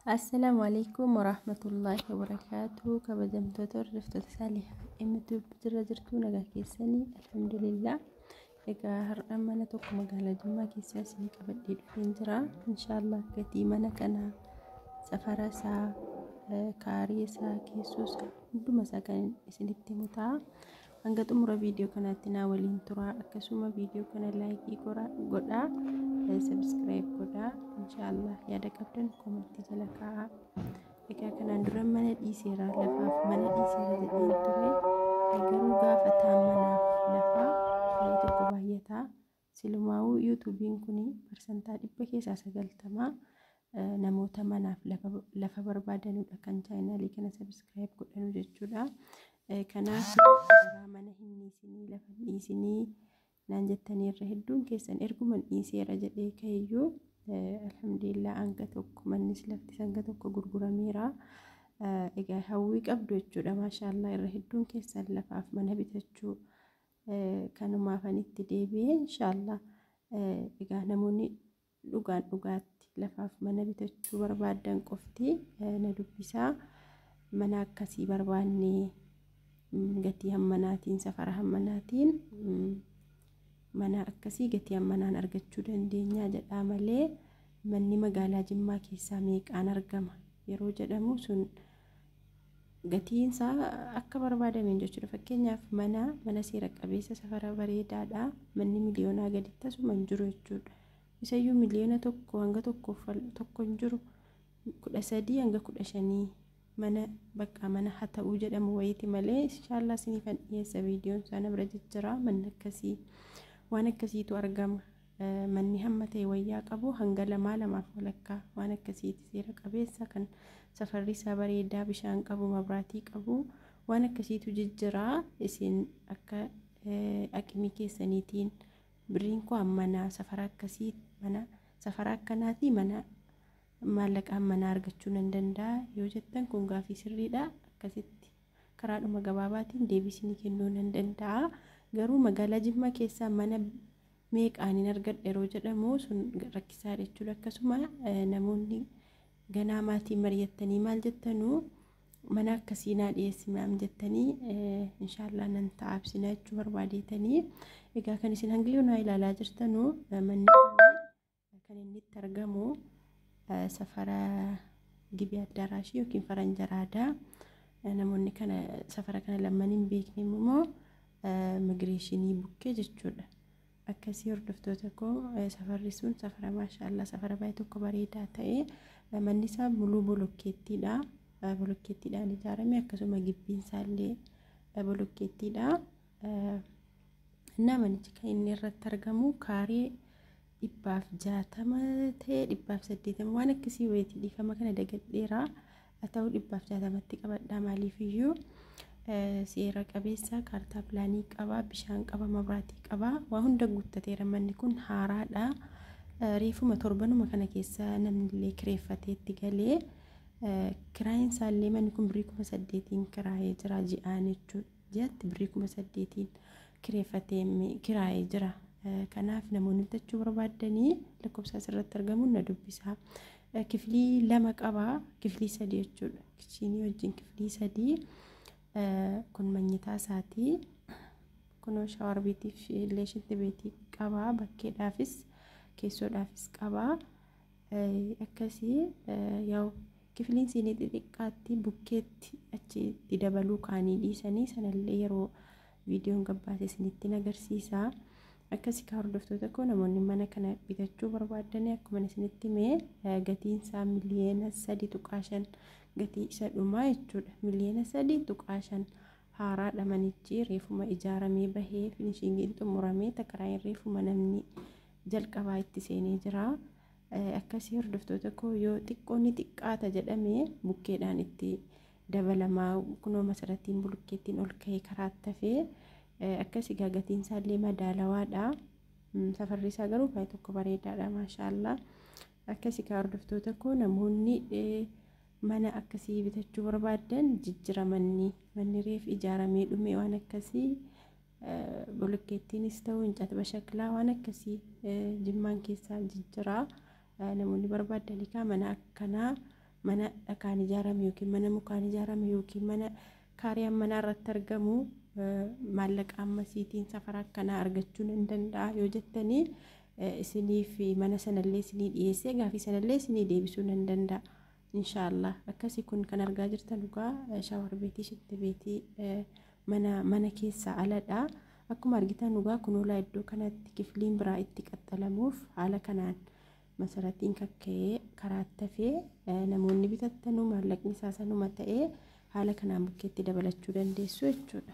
السلام عليكم ورحمة الله وبركاته. كبدمتوتر رفت صالحة إمتى بترجرتو نجا كيساني الحمد لله. إجا هرمنا توك مقالة جمع كيساسني كبدي الفنجرة إن شاء الله كتيمنا كنا سفرسا كاريسا كيسوسا بدو مساكن إسنتي متاع hanga xumura video kanatti na waliin tura akkasuma video kana like godha subscribe godha inshallah yaada qabdan comment jala kaa'a. Egaa kanaan dura mana dhiiseera lafaaf mana dhiiseera jedheen ture garuu gaafataan manaaf lafa tokko baay'ata silumaa'uu YouTubein kuni parsantaa 90% namoota manaaf lafa barbaadanudha kan channel kana subscribe godhanu jechuudha. Kanaaf mana hinniisinii lafa dhiisinii naan jettanii irra hedduun keessan erguman dhiiseera jedhee kayyuu alhamdulillah hanga tokko mannis lafti hanga tokko gurgurameera. Egaa hawwii qabdu jechuudha maashaallah irra hedduun keessan lafaaf mana bitachuu kanumaafan itti deebi'ee inshallah. Egaa namoonni dhugaatti lafaaf mana bitachuu barbaadan qofti na dubbisaa mana akkasii barbaannee gatii hammanaatiin safara hammanaatiin mana akkasii gatii hammanaan argachuu dandeenya jedha malee manni magaalaa Jimmaa keessaa meeqaan argama yeroo jedhamu sun gatiin isaa akka barbaadameen jechuudha. Fakkeenyaaf mana seera qabeessa safara bareedaadha manni miliyoonaa gaditti asuma hin jiru jechuudha. Isayyuu miliyoona tokko hanga tokko hin jiru 13 hanga 15 mana bakka mana haa ta'uu jedhamu wayiiti malee inshallah sinifan dhiyeessa viidiyoon sana bira jira. Manni akkasii waan akkasiitu argama. Manni hamma ta'e wayyaa qabu hanga lamaaf walakkaa waan akkasiiti seera qabeessa kan safarri isaa bareedaa bishaan qabu mabraatii qabu waan akkasiitu jijjiira. Isin akka aqimii keessaniitiin biriin koo ammanaa safara akkasii mana safara akkanaati mana maallaqaan mana argachuu nan danda'a yoo jettan kun gaafii sirriidha. Akkasitti karaadhuma gabaabaatiin deebisanii kennuu nan danda'a. Garuu magaalaa Jimmaa keessaa mana meeqaan argadha yeroo jedhamu sun rakkisaa jechuudha. Akkasuma namoonni ganaa maatii mari'attanii maal jettanuu mana akkasii naa dhiyeessinaan jettanii inshallah nan taa'absina jechuu barbaadeetanii. Egaa kan isin hangliyoonaa ilaalaa jirtanuu manni kan inni itti argamu safara Gibii Addaraashii yookiin Faranjaraadha. Namoonni kana safara kana lamaniin beekne immoo migreeshinii bukkee jechuudha. Akkasii hordoftoota koo safarri sun safara maashaallah safara baay'ee tokko bareedaa ta'e manni isaa muluu bolokkeettiidha. Bolokkeettiidhaan ijaarame akkasuma gibbiin isaallee bolokkeettiidha. Manichi kan inni irratti argamu kaaree 160 ta'e 180 waan akkasii wayitii dhiifama kana dagadheera haa ta'u 160tti qabadhaa maaliifiyyuu seera qabeessa kaartaa pilaanii qaba bishaan qaba mabraatii qaba waa hunda guuttateera. Manni kun haaraadha. Reefuma torbanuma kana keessa namnillee kireeffateetti galee kiraayin isaallee manni kun 8,000 kiraayee jira ji'aan jechuudha. Ji'atti 8,000 kireeffatee kiraayee jira. Kanaaf namoonni bitachuu barbaadanii lakkoofsa asirratti argamu na dubbisaa. Kiflii 2 qaba kiflii 3 jechuudha. Kichiinii wajjin kiflii 3 kun manyitaa isaati. Kunoo shaawar beetiif illee shitti beetii qaba bakkeedhaafis keessoodhaafis qaba. Akkasii yaa'u kifliin siinii xixiqqaatti bukkeetti achitti dabaluu kaanii dhiisanii sanallee yeroo viidiyoon gabbaase isinitti agarsiisa. Akkasii ka hordoftoota koo namoonni mana kana bitachuu barbaadan akkuma isinitti himee gatiin isaa miliyoona 3.5 gatii isa dhumaa jechuudha. Miliyoona 3.5 haaraadha manichi reefuma ijaaramee bahee finishingiin xumuramee takaraayeen reefuma namni jalqabaa itti seenee jira. Akkasii hordoftoota koo yoo xiqqoonni xiqqaata jedhamee bukkeedhaan itti dabalamaa kunoo masaratiin bulukkeettiin ol ka'ee karaatti hafee akkasii gatiin isaallee madaalawaadha. Safarri isaa garuu baay'ee tokko bareedaadha maashaallah. Akkasii ka hordoftoota koo namoonni mana akkasii bitachuu barbaadan manni reef ijaaramee dhume waan akkasii bulukkeettiinis ta'u hincat bashaklaa waan akkasii Jimmaan keessaa jijjiraa namoonni barbaadanii mana akkanaa mana dhakaan ijaarame yookiin mana mukaan ijaarame yookiin mana kaariyaan manaa irratti argamu maallaqa ammasiitiin safara akkanaa argachuun hin danda'a yoo jettanii isinii fi mana sanallee isinii dhiyeessee gaafii sanallee isinii deebisuun hin danda'a. Inshaallah akkasii kun kan argaa jirtan dhugaa shaawar beetii shitti beetii mana keessaa aladha. Akkuma argitan dhugaa kunuulaa iddoo kanatti kifliin biraa itti qaxxalamuuf haala kanaan masaratiin kakka'ee karaatti hafee namoonni bitattanuu maallaqni isaa sanuma ta'ee haala kanaan bukkeetti dabalachuu dandeessu jechuudha.